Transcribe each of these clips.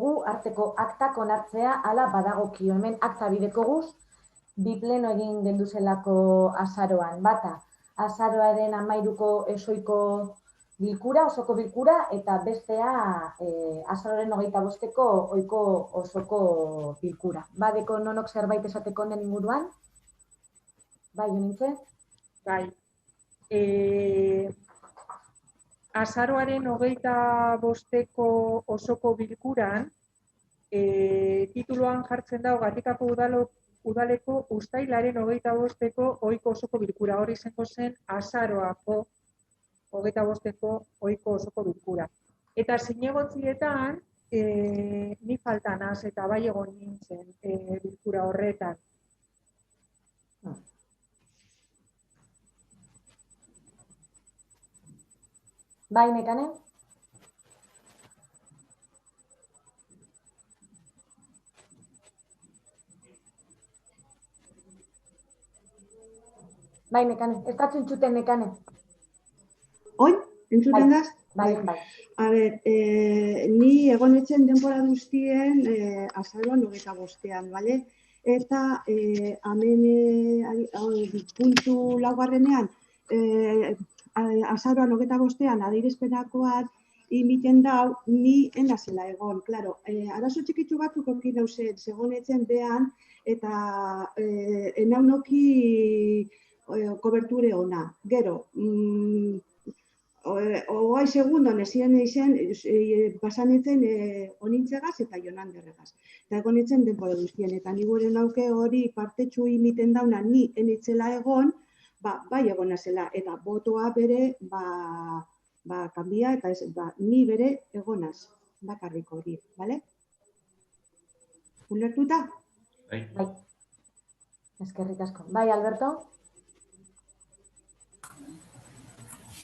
arteko aktak onartzea ala badagokio. Hemen akta bideko guz, bi pleno egin genduzelako azaroan. Bata, azaroaren 13ko esoiko bilkura, osoko bilkura, eta bestea azaroaren 25ko oiko osoko bilkura. Badeko nonok zerbait esateko den inguruan? Bai, Jonintze? Bai. Azaroaren 25ko osoko bilkuran, tituluan jartzen da Gatikako udaleko uztailaren 25ko ohiko osoko bilkura. Hori izango zen azaroako 25ko ohiko osoko bilkura. Eta zinegotzietan, ni falta naz eta bai egon nintzen bilkura horretan. Bai, Nekane? Bai, Nekane. Ez datzu entzuten, Nekane. Oin, entzuten daz? Bai. A ber, ni egon etzen denbora guztien azaroan 25ean, bale? Eta hemen puntu laugarrenean, azaroan 25ean adierazpenakoak imiten dau, ni enazela egon. Claro, arazo txikitsu batzuk okin dauzen, segon etzen behan, eta enaunoki koberture ona. Gero, hogei segundan ezien eizen, pasan etzen onintzegaz eta jonanderregaz. Eta egon etzen denbora guztien, eta ni gure nauke hori partetxu imiten dauna ni enitzela egon, bai egona zela, eta botoa bere, kanbia, eta ni bere egonaz, bakarrik hori, bale? Ulertuta? Bai. Eskerrik asko. Bai, Alberto?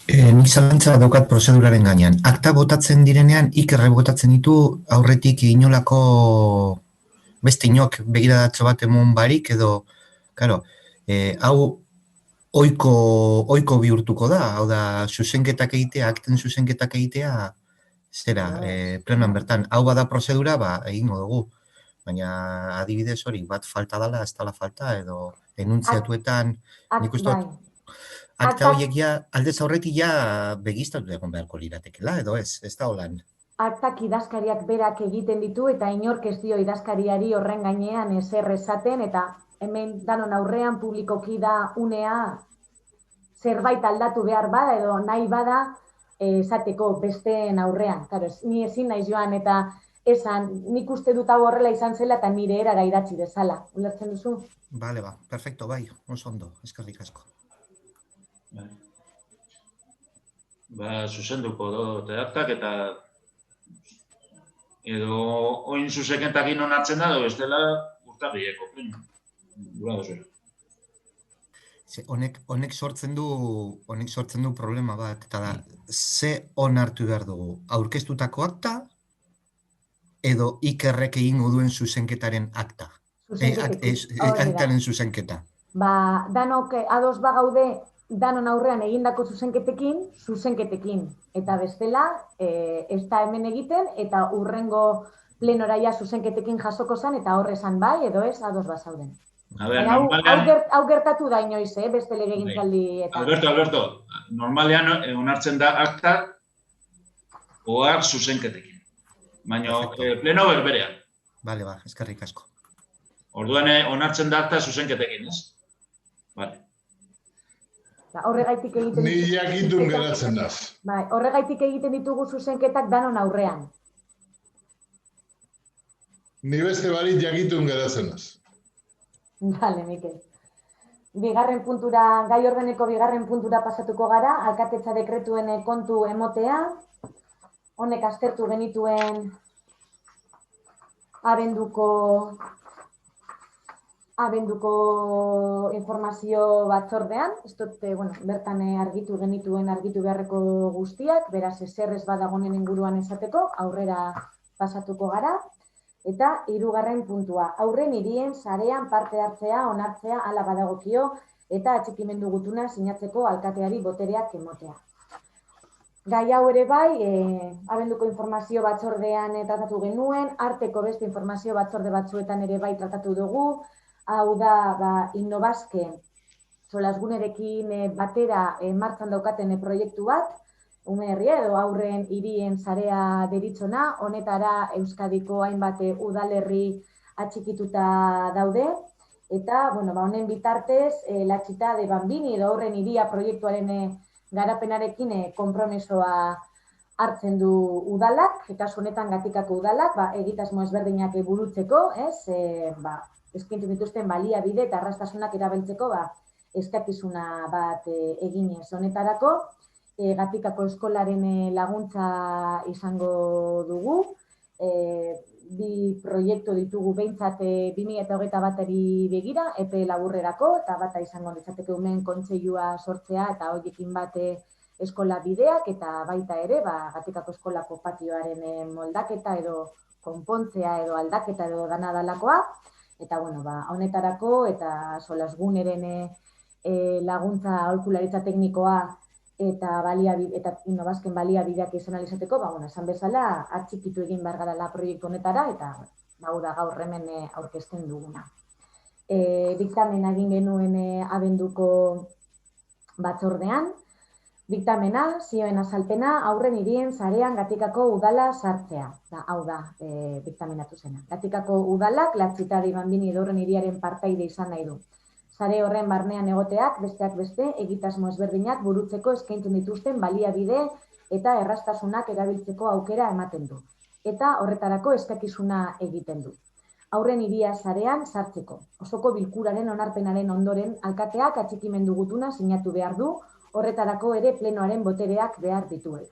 Nik zalantza daukat prozeduraren gainean. Akta botatzen direnean, ikerre botatzen ditu aurretik inolako beste inok begiradatxo bat emon barik, edo, karo, hau oiko bihurtuko da, hau da, zuzenketak egitea, akten zuzenketak egitea, zera, plenoan bertan, hau bada prozedura, egingo dugu. Baina adibidez hori, bat falta dela, ez dela falta, edo enuntziatuetan, nik uste akta horiek aldez aurretik begiztatu egon beharko liratekela, edo ez da holan. Aktak idazkariak berak egiten ditu eta inork ez dio idazkariari horren gainean ezer esaten, eta hemen danon aurrean publikoki da unea zerbait aldatu behar bada edo nahi bada esateko besteen aurrean. Claro, ni ezin naiz joan eta esan, nik uste dut hau horrela izan zela eta nire erara idatzi dezala. Ulertzen duzu? Bale, perfecto, bai, oso ondo, eskerrik asko. Zuzenduko dut aktak eta edo oin zuzenketak onartzen da, edo ez dela urtarrieko. Gura dozu. Honek sortzen du problema bat, eta da, ze onartu behar dugu, aurkeztutako akta, edo ikerrek egingo duen zuzenketaren akta. Aktaren zuzenketa. Danok ados bagaude danon aurrean egindako zuzenketekin. Eta bestela, ez da hemen egiten, eta urrengo plenoraia zuzenketekin jasoko zen, eta horrezan bai, edo ez, ados bazauden. Hau gertatu da inoiz, beste legegintzaldi eta... Alberto, normalean onartzen da akta ohar zuzenketekin. Baina pleno berberean. Bale, eskerrik asko. Orduan onartzen da akta zuzenketekin, ez? Bale. Horregaitik egiten ni jakitun geratzen daz. Horregaitik egiten ditugu zuzenketak danon aurrean. Ni beste barit jakitun geratzen daz. Bale, Mikel. Bigarren puntura, gai ordeneko bigarren puntura pasatuko gara, alkatetza dekretuen kontu emotea. Honek aztertu genituen abenduko informazio batzordean, ez dut, bertan argitu beharreko guztiak, beraz ezer ez badagonen inguruan esateko, aurrera pasatuko gara. Eta hirugarren puntua, aurren hirien sarean parte hartzea, onartzea, hala badagokio, eta atxikimendu gutuna sinatzeko alkateari botereak emotea. gai hau ere bai, abenduko informazio batzordean tratatu genuen, arteko beste informazio batzorde batzuetan ere bai tratatu dugu, hau da, Innobasque, solasgunerekin batera martxan daukaten proiektu bat, ume herria edo aurren hirien sarea deritzona, honetara Euskadiko hainbat udalerri atxikituta daude, eta, honen bitartez, Latxita de Bambini edo aurren hiria proiektuaren garapenarekin konpromisoa hartzen du udalak, kasu honetan Gatikako udalak, egitasmo ezberdinak burutzeko, eskaintzen dituzten baliabide eta erraztasunak erabiltzeko, eskakizuna bat eginez honetarako, Gatikako eskolaren laguntza izango dugu, bi proiektu ditugu behintzat 2021 begira, epe laburrerako, eta bata izango litzateke umeen kontseilua sortzea, eta horiekin bat eskola bideak, eta baita ere, Gatikako eskolako patioaren moldaketa edo konpontzea edo aldaketa edo dana dalakoa, eta honetarako eta solasguneren laguntza aholkularitza teknikoa eta Innobasquen baliabideak izan alizateko, esan bezala, atxikitu egin behar garala proiektu honetara, eta da gaur hemen aurkezten duguna. Diktamena egin genuen abenduko batzordean, diktamena, zioen azalpena, aurren hirien sarean Gatikako udala sartzea. Hau da, diktamenatu zena. Gatikako udalak, Latxita de Bambini edo aurren hiriaren partaide izan nahi du. Sare horren barnean egoteak, besteak beste, egitasmo ezberdinak burutzeko eskaintzen dituzten baliabide eta erraztasunak erabiltzeko aukera ematen du. Eta horretarako eskakizuna egiten du. Aurren hiria sarean sartzeko. Osoko bilkuraren onarpenaren ondoren alkateak atxikimendu gutuna sinatu behar du, horretarako ere plenoaren botereak behar dituela.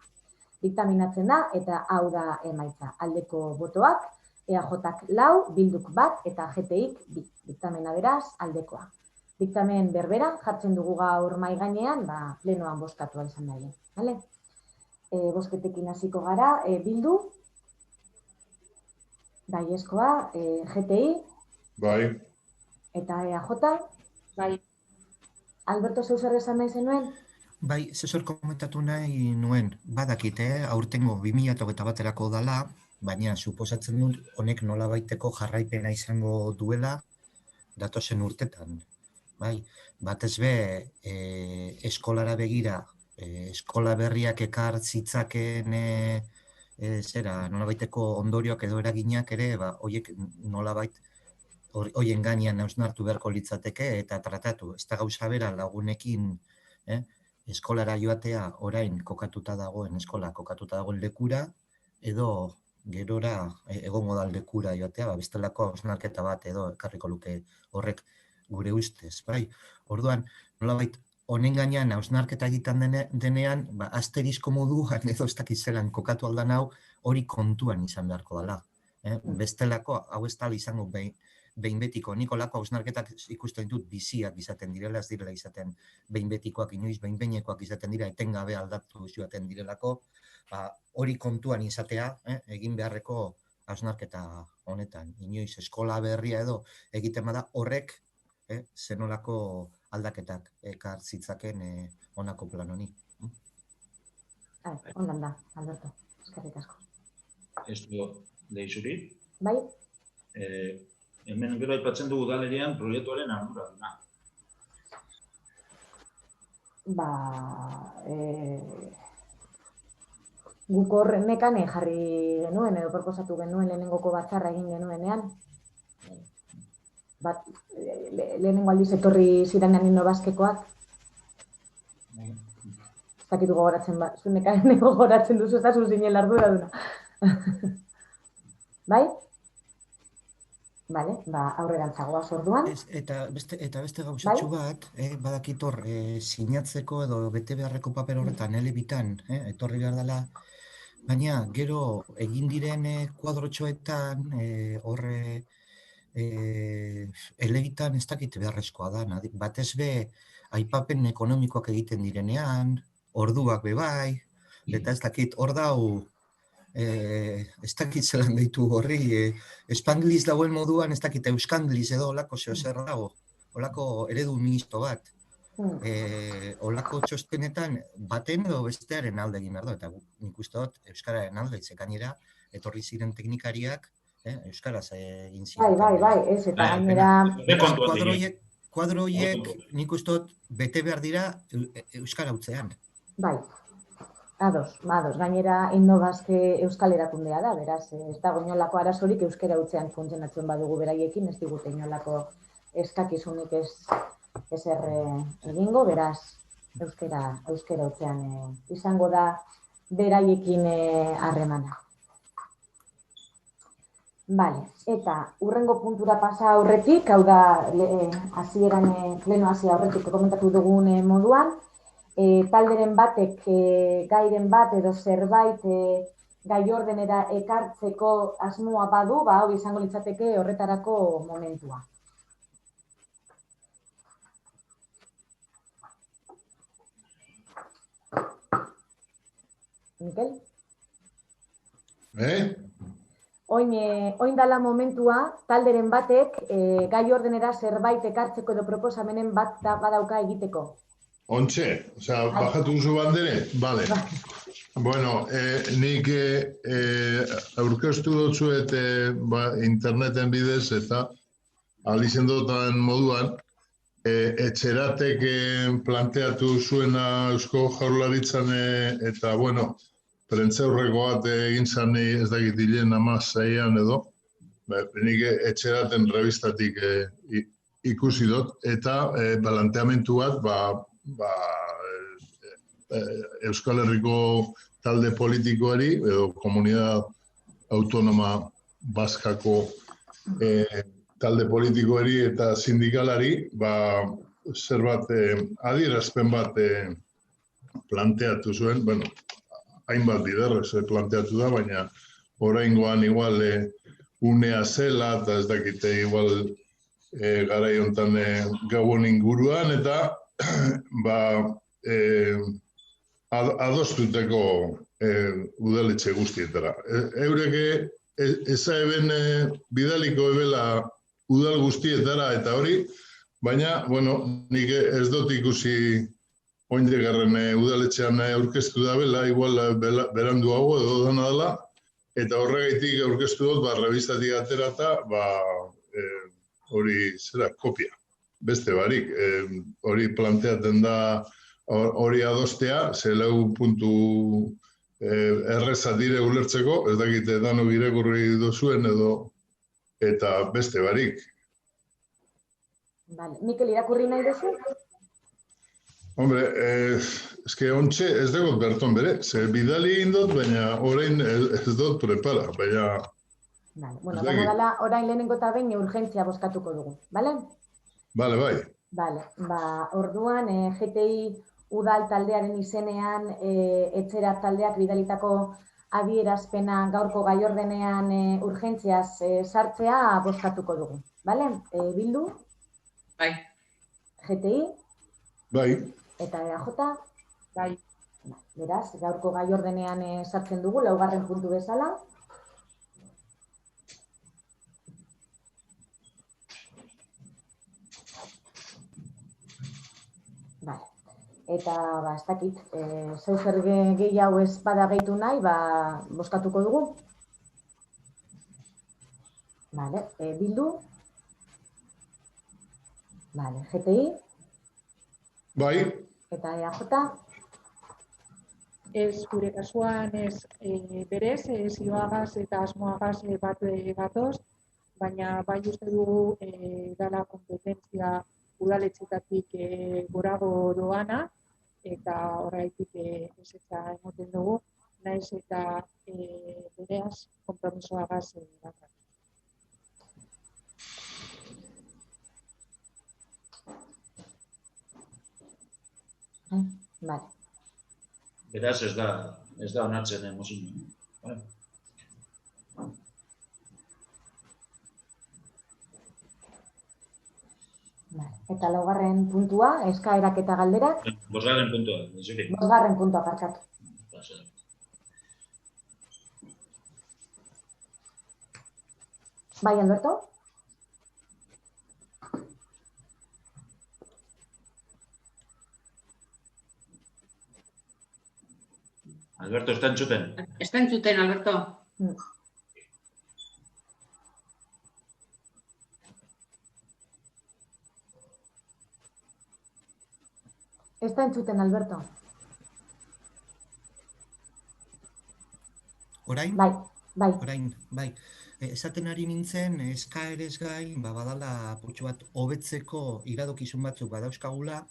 Diktaminatzen da eta hau da emaitza. Aldeko botoak, EAJak 4, Bilduk 1 eta GTIk 2. Diktamena beraz, aldekoa. Diktamen berbera jartzen dugu gaur mahai gainean, plenoan bozkatua izan daile. Bozketekin hasiko gara, Bildu, baiezkoa, GTI, Bai. eta EAJ, Bai. Alberto Zeuser esan nahi zenuen? Bai, zezor komentatu nahi nuen, badakit, aurtengo 2021 dala, baina suposatzen dut honek nola baiteko jarraipena izango duela datozen urtetan. Bai, batez be, eskolara begira, eskola berriak ekar zitzaken nolabaiteko ondorioak edo eraginak ere, horiek nolabait horien gainean hausnartu beharko litzateke eta tratatu. Ez da gauza bera lagunekin eskolara joatea orain kokatuta dagoen eskola, kokatuta dagoen lekura, edo gerora egongo da lekura joatea, bestelako hausnarketa bat edo ekarriko luke horrek gure ustez, bai. Orduan, nolabait, honen gainean hausnarketa egiten denean, asterisko moduan edo ez dakit zelan kokatu aldan hau, hori kontuan izan beharko dela. Bestelako, hau ez dala izango behin betiko, nik olako hausnarketak ikusten dut biziak izaten direla, ez direla izaten behin betikoak, inoiz behin behinekoak izaten dira, etengabe aldatu joaten direlako, hori kontuan izatea, egin beharreko hausnarketa honetan. Inoiz eskola berria edo egiten bada horrek zenolako aldaketak ekar zitzaken honako plan honi. Ondan da, Alberto, eskerrik asko. Ez du deizuri. Bai? Hemen gero aipatzen dugu udalerian proiektuaren arduraduna. Guk horrenekan jarri genuen edo proposatu genuen lehenengoko batzarra egin genuenean. Lehenengo aldiz etorri zirenean Innobasquekoak. Ez dakitu gogoratzen zunekaren gogoratzen duzu, ez da zuzinen arduraduna. Bai? Bale, aurrerantzagoa orduan. Eta beste gauzatxo bat, badakit hor, sinatzeko edo bete beharreko paper horretan, elebitan, etorri behar dela, baina gero egin diren kuadrotxoetan, horre, elebitan ez dakit beharrezkoa da, batez be, aipapen ekonomikoak egiten direnean, orduak bebai, eta ez dakit, hor dau, ez dakit zelan deitu horri, espangliz dagoen moduan, ez dakit euskangliz edo olako zer dago, olako eredu misto bat. olako txostenetan baten edo bestearen alde egin behar du, eta nik uste dut Euskararen alde, gainera etorri ziren teknikariak, Euskaraz egin ziren. Bai, ez, eta gainera... Beraz, kuadro horiek nik uste dut bete behar dira Euskara hutzean. Bai, ados. Gainera, Innobazke Euskal erakundea da, beraz, ez dago inolako arazorik Euskara hutzean funtzionatzen badugu beraiekin, ez digute inolako eskakizunik ezer egingo, beraz, Euskara hutzean izango da beraiekin harremana. Bale, eta urrengo puntura pasa aurretik, hau da, hasieran pleno hasi aurretik komentatu dugun moduan, talderen batek gairen bat edo zerbait gai ordenera ekartzeko asmoa badu, hau izango litzateke horretarako momentua. Mikel? Oin dala momentua, talderen batek gai ordenera zerbait ekartzeko edo proposamenen bat badauka egiteko. Ontxe, bajatu duzu bandere? Bale. Bueno, nik aurkeztu dutzuet interneten bidez eta alizen dutan moduan, etxeratek planteatu zuena Eusko Jaurlaritzan eta, bueno, prentzaurreko bat egin zan ez dakit hilen 16an edo, nik etxeraten revistatik ikusi dut, eta planteamentu bat Euskal Herriko talde politikoari edo Komunidad Autonoma Baskako talde politikoari eta sindikalari zerbat adierazpen bat planteatu zuen, bueno, hainbat biderrez planteatu da, baina oraingoan igual unea zela, eta ez dakite igual garai hontan gauon inguruan, eta adostuteko udaletxe guztietara. Eureke eza eben bidaliko ebela udal guztietara eta hori, baina, bueno, nik ez dut ikusi oindegarren udaletxean aurkeztu da bela, igual berandu hau edo dana dela, eta horregaitik aurkeztu dut, revistatik aterata, hori zera, kopia. Beste barik, hori planteaten da hori adostea, zelau puntu erreza dire ulertzeko, ez dakite dano irakurri duzuen edo, eta beste barik. Vale. Mikel, irakurri nahi duzu? Hombre, eske ontxe ez dago berton bere, ze bidali egin dut, baina orain ez dut prepara, baina... Vale, bueno, dana dela, orain lehenengo eta behin urgentzia bozkatuko dugu, bale? Bale, bai. Bale, orduan, GTI udal taldearen izenean, etxera taldeak bidalitako adierazpena gaurko gai ordenean urgentziaz sartzea bozkatuko dugu, bale? Bildu? Bai. GTI? Bai. Eta EAJ? Bai. Beraz, gaurko gai ordenean sartzen dugu, 4. puntu bezala. Vale. Eta, ez dakit, zeu zer gehiago ez bada gehitu nahi, bozkatuko dugu. Vale, Bildu? Vale, GTI? Bai. Eta EAJ? Ez, gure kasuan ez berez, zioagaz eta asmoagaz bat gatoz, baina bai uste dugu dala kompetentzia udaletxetatik gorago doana, eta horreitik ezetza emoten dugu, naiz eta bereaz konpromisoagaz bat. Vale. Beraz ez da onartzen mozin. Vale. Eta 4. puntua, eskaerak eta galderak. 5. puntua. 5. puntua, parkatu. Bai, Alberto? Alberto, ez da entzuten. Ez da entzuten, Alberto. Ez da entzuten, Alberto. Orain? Bai. Orain, bai. Esaten ari nintzen, eskaerez gain, badala putxu bat hobetzeko iradokizun batzuk badauzkagula,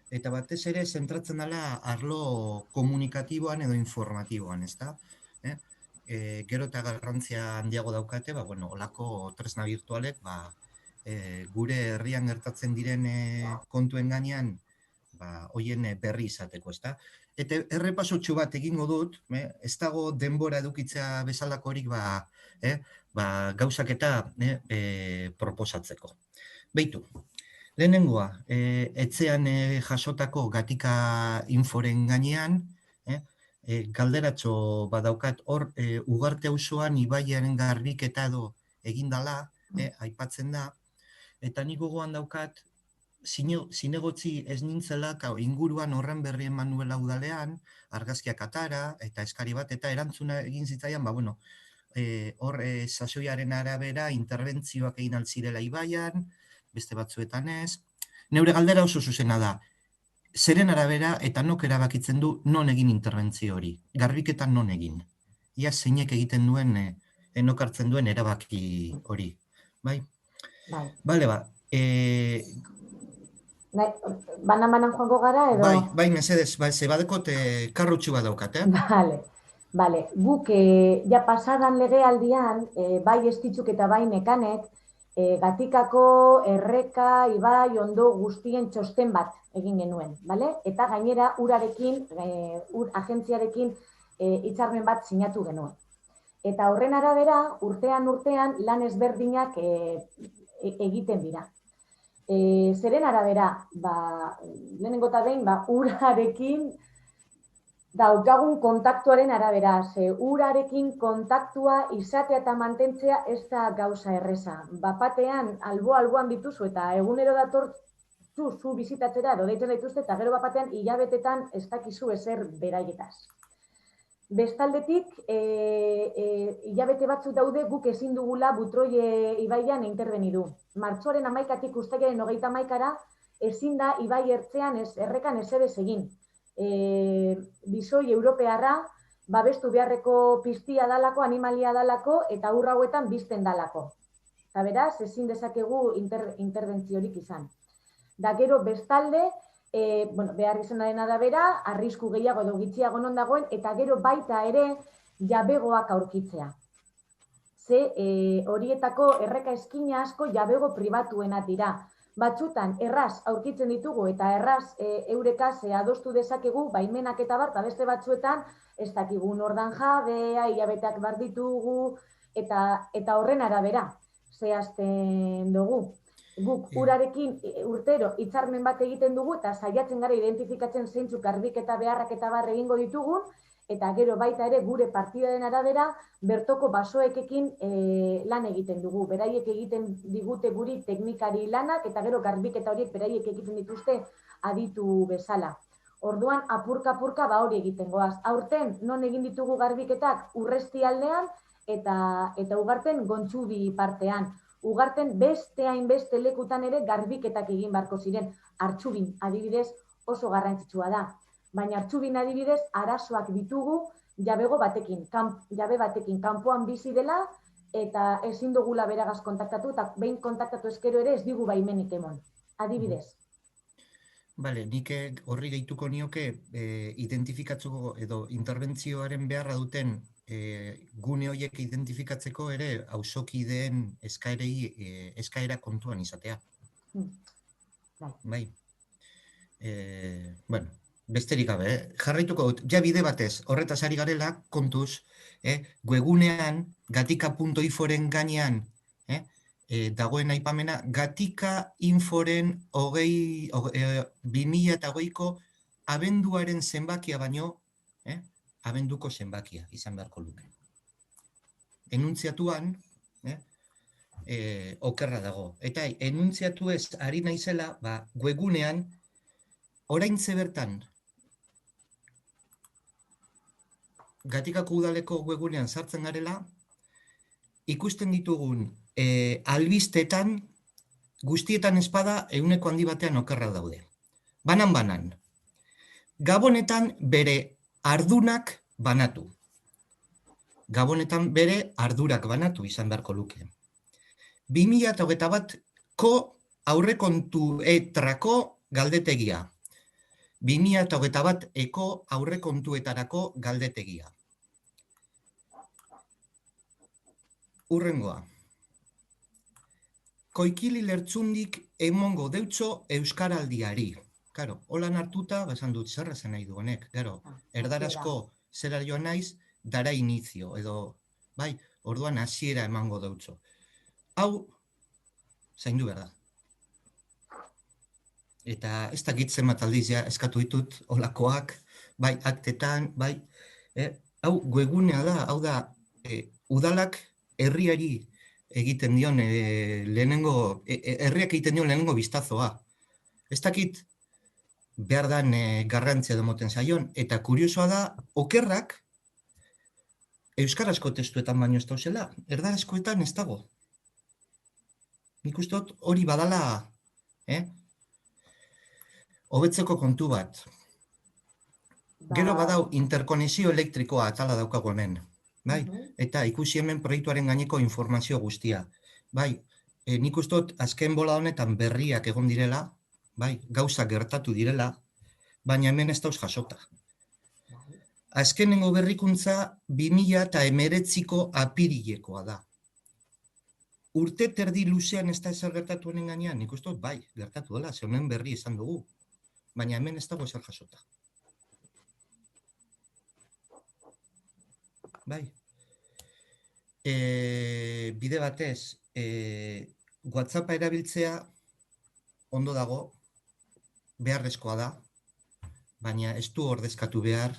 eta batez ere zentratzen dela arlo komunikatiboan edo informatiboan, ezta? Gero eta garrantzia handiago daukate, olako tresna virtualek, gure herrian gertatzen diren kontuen gainean, hoien berri izateko, ezta? Eta errepasotxu bat egingo dut, ez dago denbora edukitzea bezalakorik gauzak eta proposatzeko. Beitu, lehenengoa, etxean jasotako gatika inforen gainean, galderatxo badaukat hor Ugarte auzoan ibaiaren garbiketa edo egindala, aipatzen da, eta nik gogoan daukat, zinegotzi ez nintzela, inguruan horren berri eman nuela udalean, argazkiak atara, eta eskari bat, eta erantzuna egin zitzaian, hor sasoiaren arabera interbentzioak egin altzirela ibaian, beste batzuetan ez. Neure galdera oso zuzena da, zeren arabera eta nok erabakitzen du non egin interbentzio hori, garbiketan non egin. Ia zeinek egiten duen, nok hartzen duen erabaki hori. Bai? Bale, Banan joango gara edo? Bai, mesedez, ze badekot karrutxu bat daukat, Bale, guk ja pasadan legealdian, bai estitzuk eta bai mekanek, gatikako erreka, ibai, ondo guztien txosten bat egin genuen, bale? Eta gainera urarekin, agentziarekin hitzarmen bat sinatu genuen. Eta horren arabera, urtean lan ezberdinak egiten dira. Zeren arabera, lehenengo eta behin, urarekin daukagun kontaktuaren arabera. Urarekin kontaktua izatea eta mantentzea ez da gauza erreza. Bapatean, alboan dituzu eta egunero datortzu zu bizitatzera edo deitzen dituzte eta gero bapatean hilabetetan ez dakizu ezer beraietaz. Bestaldetik, hilabete batzuk daude guk ezin dugula Butroie ibaian interbenidu. Martxoaren 11-tik uztailaren 31-ra ezin da ibai ertzean errekan ezebez egin. Bizoi europearra babestu beharreko piztia dalako, animalia dalako eta ur hauetan bizten dalako. Eta beraz, ezin dezakegu interbentziorik izan. Da gero bestalde, behar izanaren arabera, arrisku gehiago edo gitxiago non dagoen, eta gero baita ere jabegoak aurkitzea. Ze horietako erreka eskina asko jabego pribatuenak dira. Batzutan erraz aurkitzen ditugu eta erraz eurekaz adostu dezakegu baimenak eta bar, eta beste batzuetan ez dakigu nordan jabea, hilabeteak bar ditugu, eta horren arabera zehazten dugu. Guk urarekin urtero hitzarmen bat egiten dugu eta saiatzen gara identifikatzen zeintzuk garbiketa beharrak eta bar egingo ditugun, eta gero baita ere gure partidaren arabera bertoko basoekekin lan egiten dugu. Beraiek egiten digute guri teknikari lanak eta gero garbiketa horiek beraiek egiten dituzte aditu bezala. Orduan apurka-apurka hori egiten goaz. Aurten non egin ditugu garbiketak Urresti aldean eta Ugarten Gontzubi partean. Ugarten beste hainbeste lekutan ere garbiketak egin beharko ziren. Artxubin adibidez oso garrantzitsua da. Baina Artxubin adibidez arazoak ditugu jabe batekin kanpoan bizi dela eta ezin dugula beragaz kontaktatu eta behin kontaktatu eskero ere ez digu baimenik emon. Adibidez. Bale, nik horri gehituko nioke identifikatzeko edo interbentzioaren beharra duten gune horiek identifikatzeko ere auzokideen eskaera kontuan izatea. Bai. Bueno, besterik gabe, jarraituko dut, ja bide batez, horretaz ari garela, kontuz, webgunean, gatika.inforen gainean, dagoen aipamena, gatika inforen 2020ko abenduaren zenbakia baino, abenduko zenbakia izan beharko luke. Enuntziatuan, okerra dago. Eta enuntziatu ez ari naizela, webgunean, oraintze bertan, Gatikako udaleko webgunean sartzen garela, ikusten ditugun albistetan, guztietan espada 100 handi batean okerrak daude. Banan. Gabonetan bere ardunak banatu. Gabonetan bere ardurak banatu izan beharko luke. 2021ko aurrekontuetarako galdetegia. 2021eko aurrekontuetarako galdetegia. Urrengoa. Koikili lertzundik emongo deutxo euskaraldiari. Karo, holan hartuta, esan dut zer esan nahi du honek. Karo, erdarazko zera joan naiz, dara inizio, edo, bai, orduan hasiera emango deutxo. Hau, zaindu behar da. Eta ez dakit zenbat aldiz eskatu ditut olakoak, bai, aktetan, bai, hau webgunea da, hau da, udalak herriari egiten dion lehenengo, herriak egiten dion lehenengo biztazoa. Ez dakit behar dan garrantzia demoten zaion, eta kuriosoa da, okerrak euskarazko testuetan baino ez dauzela, erdarazkoetan ez dago. Nik uste dut hori badala, hobetzeko kontu bat. Gero badau interkonexio elektrikoa atala daukago hemen. Bai? Eta ikusi hemen proiektuaren gaineko informazio guztia. Bai, nik uste dut azken bola honetan berriak egon direla, bai, gauza gertatu direla, baina hemen ez dauz jasota. Azkenengo berrikuntza 2019ko apirilekoa da. Urte terdi luzean ez da ezer gertatu honen gainean, nik uste dut, bai, gertatu dela, ze honen berri izan dugu. Baina hemen ez dago ezer jasota. Bai. Bide batez, WhatsAppa erabiltzea ondo dago, beharrezkoa da, baina ez du ordezkatu behar,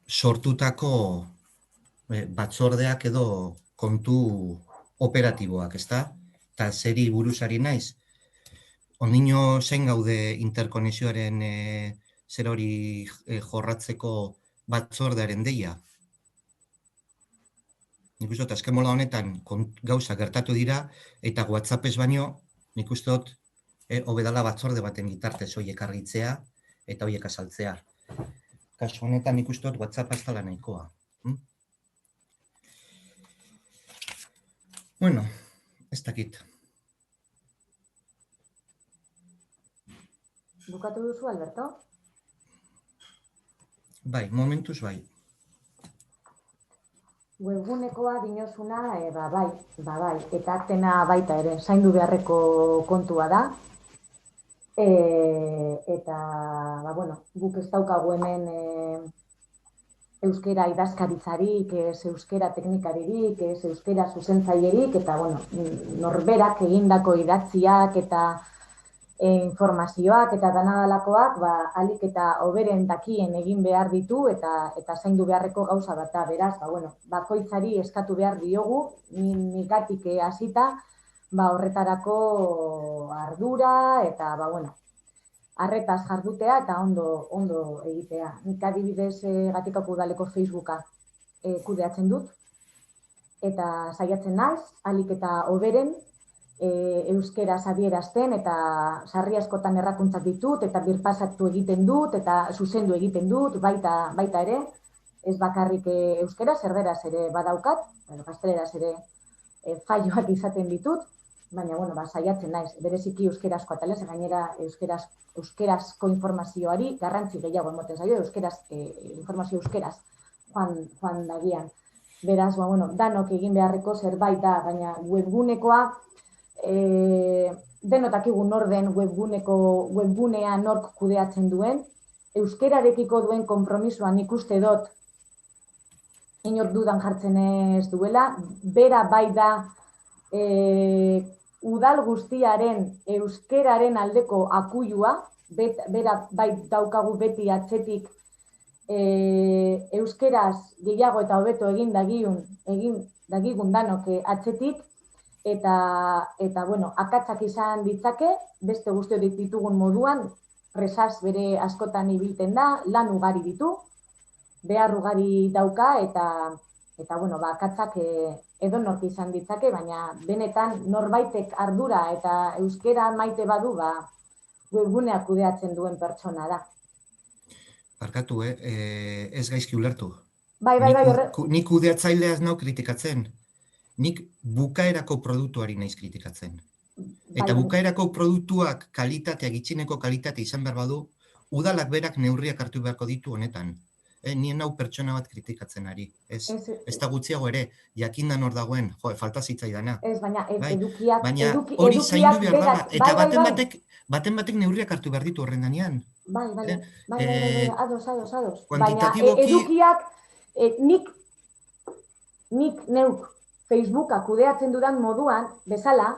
sortutako batzordeak edo kontu operatiboak, ezta? Eta zeri buruzari naiz. Ondino zein gaude interkonexioaren zer hori jorratzeko batzordearen deia. Nik uste dut, azken mola honetan gauza gertatu dira, eta WhatsApp ez baino, nik uste dut, hobedala batzorde baten bitartez horiek argitzea, eta horiek azaltzea. Kasu honetan nik uste dut WhatsApp ez dela nahikoa. Bueno, ez dakit. Bukatu duzu, Alberto? Bai, momentuz bai. Webgunekoa dinozuna, bai, eta aktena baita ere, zaindu beharreko kontua da. Eta, guk ez daukagu hemen euskera idazkaritzarik, ez euskera teknikaririk, ez euskera zuzentzailerik, eta, norberak egindako idatziak eta informazioak eta danadalakoak, alik eta hoberen dakien egin behar ditu eta zaindu beharreko gauza bat da, beraz, bakoitzari eskatu behar diogu, nikatik hasita, horretarako ardura eta, arretaz jardutea eta ondo egitea. Nik adibidez Gatikako udaleko Facebooka kudeatzen dut, eta saiatzen naiz, alik eta hoberen, euskeraz adierazten eta sarri askotan errakuntzak ditut eta birpasatu egiten dut eta zuzendu egiten dut, baita ere, ez bakarrik euskeraz, erderaz ere badaukat, gazteleraz ere faioak izaten ditut, baina, saiatzen naiz, bereziki euskerazko atalez, gainera euskerazko informazioari garrantzi gehiago emoten zaio, informazio euskeraz joan dagian. Beraz, danok egin beharreko zerbait da, baina webgunekoa, denotakigu nor den webgunea nork kudeatzen duen, euskerarekiko duen konpromisoan ikuste dut inor dudan jartzen ez duela, bera bai da udal guztiaren euskeraren aldeko akuilua, bera bai daukagu beti atzetik euskeraz gehiago eta hobeto egin dagigun danok atzetik, eta akatsak izan ditzake, beste guzti horiek ditugun moduan, presaz bere askotan ibilten da, lan ugari ditu, behar ugari dauka eta bueno, akatzak edonork izan ditzake, baina benetan norbaitek ardura eta euskera maite badu, webguneak kudeatzen duen pertsona da. Barkatu, ez gaizki ulertu. Bai, Nik kudeatzailea ez nau kritikatzen. Nik bukaerako produktuari naiz kritikatzen. Eta bukaerako produktuak kalitatea, gitxineko kalitatea izan behar badu, udalak berak neurriak hartu beharko ditu honetan. Nien hau pertsona bat kritikatzen ari. Ez da gutxiago ere, jakindan hor dagoen, falta zitzaidana. Ez, baina edukiak... Baina hori zaindu behar dala, eta baten batek neurriak hartu behar ditu horren danean. Bai, ados. Kuantitatiboki... Baina edukiak, nik neuk Facebooka kudeatzen dudan moduan, bezala,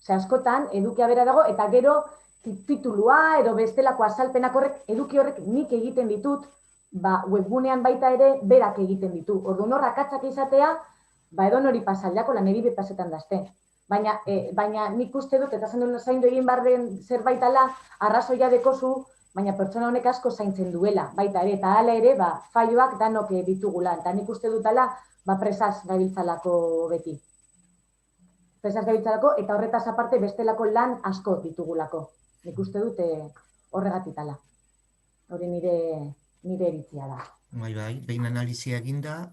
askotan, edukia bera dago, eta gero titulua edo bestelako azalpenak horrek, eduki horrek nik egiten ditut, webgunean baita ere berak egiten ditu. Orduan hor akatzak izatea, edon hori pasaldako lan eri bepasetan dazte. Baina nik uste dut, eta zaindu egin barren zerbait ala, arrazoia dekozu, baina pertsona honek asko zaintzen duela, baita ere, eta hala ere, faioak danok ditugula. Eta nik uste dut ala, presaz gabiltzalako beti. Presaz gabiltzalako, eta horretaz aparte bestelako lan asko ditugulako. Nik uste dut horregatitala. Hori nire iritzia da. Bai, behin analizia eginda,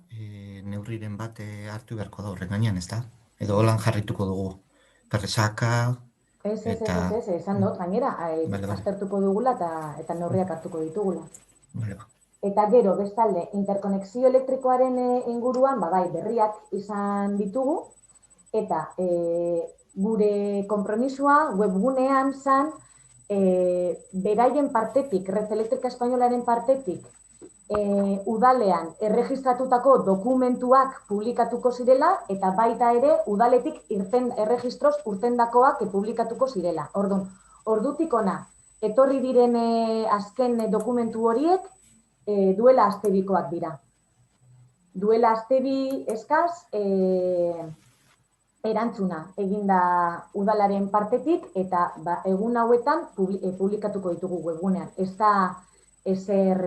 neurriren bat hartu beharko da horren gainean, ez da? Edo holan jarrituko dugu. Presaka... Ez, esan dut, gainera, aztertuko dugula eta neurriak hartuko ditugula. Eta gero, bestalde, interkonexio elektrikoaren inguruan, berriak izan ditugu, eta gure konpromisua webgunean zan, beraien partetik, Red Elektrika Espainolaren partetik, udalean erregistratutako dokumentuak publikatuko zirela, eta baita ere udaletik erregistroz urtendakoak publikatuko zirela. Ordutik ona, etorri diren azken dokumentu horiek, duela astebikoak dira. Duela astebi eskaz, erantzuna eginda udalaren partetik, eta egun hauetan publikatuko ditugu webgunean. Ez da ezer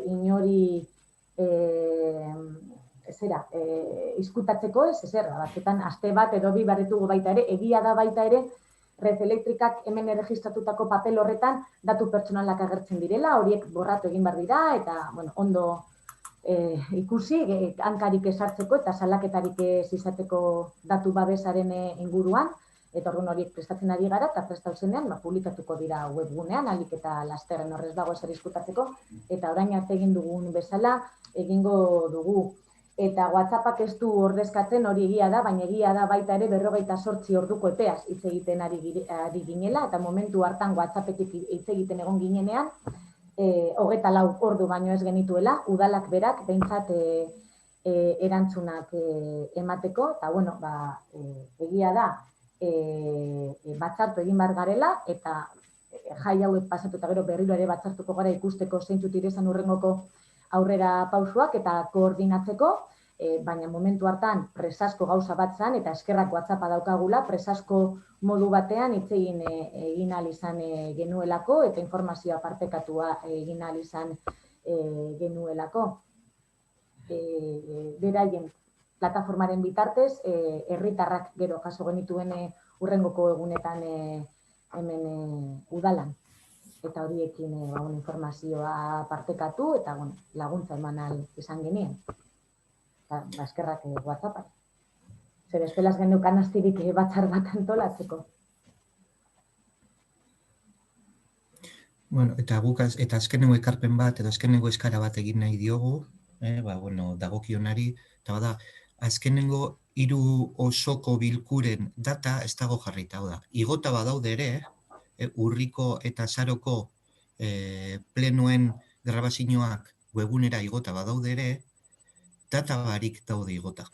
inori izkutatzeko, ez ezer, batzutan aste bat edo bi barritugu baita ere, egia da baita ere, Red Elektrikak hemen erregistratutako papel horretan datu pertsonalak agertzen direla, horiek borratu egin behar dira, eta ondo ikusi, hankarik esartzeko eta salaketarik ez izateko datu babesaren inguruan, eta orduan horiek prestatzen ari gara, eta prestauzenean publikatuko dira webgunean, alik eta lasterren horrez dago ezer izkutatzeko, eta orain arte egin dugun bezala egingo dugu. Eta WhatsAppak ez du ordezkatzen hori egia da, baina egia da baita ere 48 orduko epeaz hitz egiten ari ginela, eta momentu hartan WhatsAppetik hitz egiten egon ginenean, 24 ordu baino ez genituela, udalak berak behintzat erantzunak emateko, eta egia da, batzartu egin behar garela, eta jai hauek pasatu eta gero berriro ere batzartuko gara ikusteko zeintzuk direzan hurrengoko aurrera pausuak eta koordinatzeko, baina momentu hartan presasko gauza bat zan, eta eskerrak WhatsAppa daukagula, presasko modu batean hitz egin ahal izan genuelako, eta informazioa partekatua egin ahal izan genuelako. Beraien plataformaren bitartez, herritarrak gero jaso genituen hurrengoko egunetan hemen udalan. Eta horiekin informazioa partekatu eta laguntza eman ahal izan genien. Eskerrak WhatsAppak. Zer estelaz geneukan astirik batzar bat antolatzeko. Eta guk, eta azkenengo ekarpen bat, edo azkenengo eskara bat egin nahi diogu, dagokionari, eta bada, azkenengo 3 osoko bilkuren data ez dago jarrita, da. Igota badaude ere, urriko eta azaroko plenoen grabazioak webgunera igota badaude ere, data barik daude igota.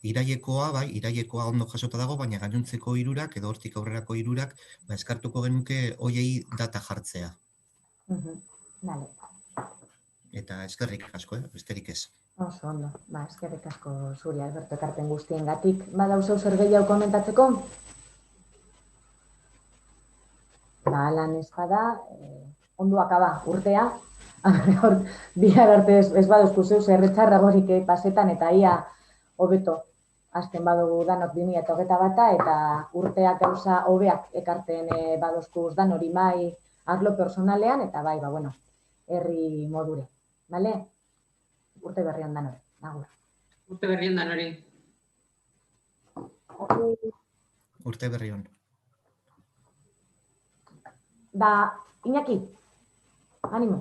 Irailekoa ondo jasota dago, baina gainontzeko 3 edo hortik aurrerako 3 eskartuko genuke hoiei data jartzea. Eta eskerrik asko, besterik ez. Oso ondo, eskerrik asko zuri Alberto ekarpen guztiengatik. Badauzu zer gehiago komentatzeko? Lan ez bada, ondo akaba urtea, bihar arte ez baduzku zeu zerretxarragorik pasetan eta ia hobeto hasten badugu danok 2021 eta urteak gauza hobeak ekarten baduzku dan hori mai arlo personalean eta bai, bueno, herri modure. Bale? Urte berrian dan hori. Agur. Urte berrian dan hori. Urte berri on. Da, Iñaki, animo.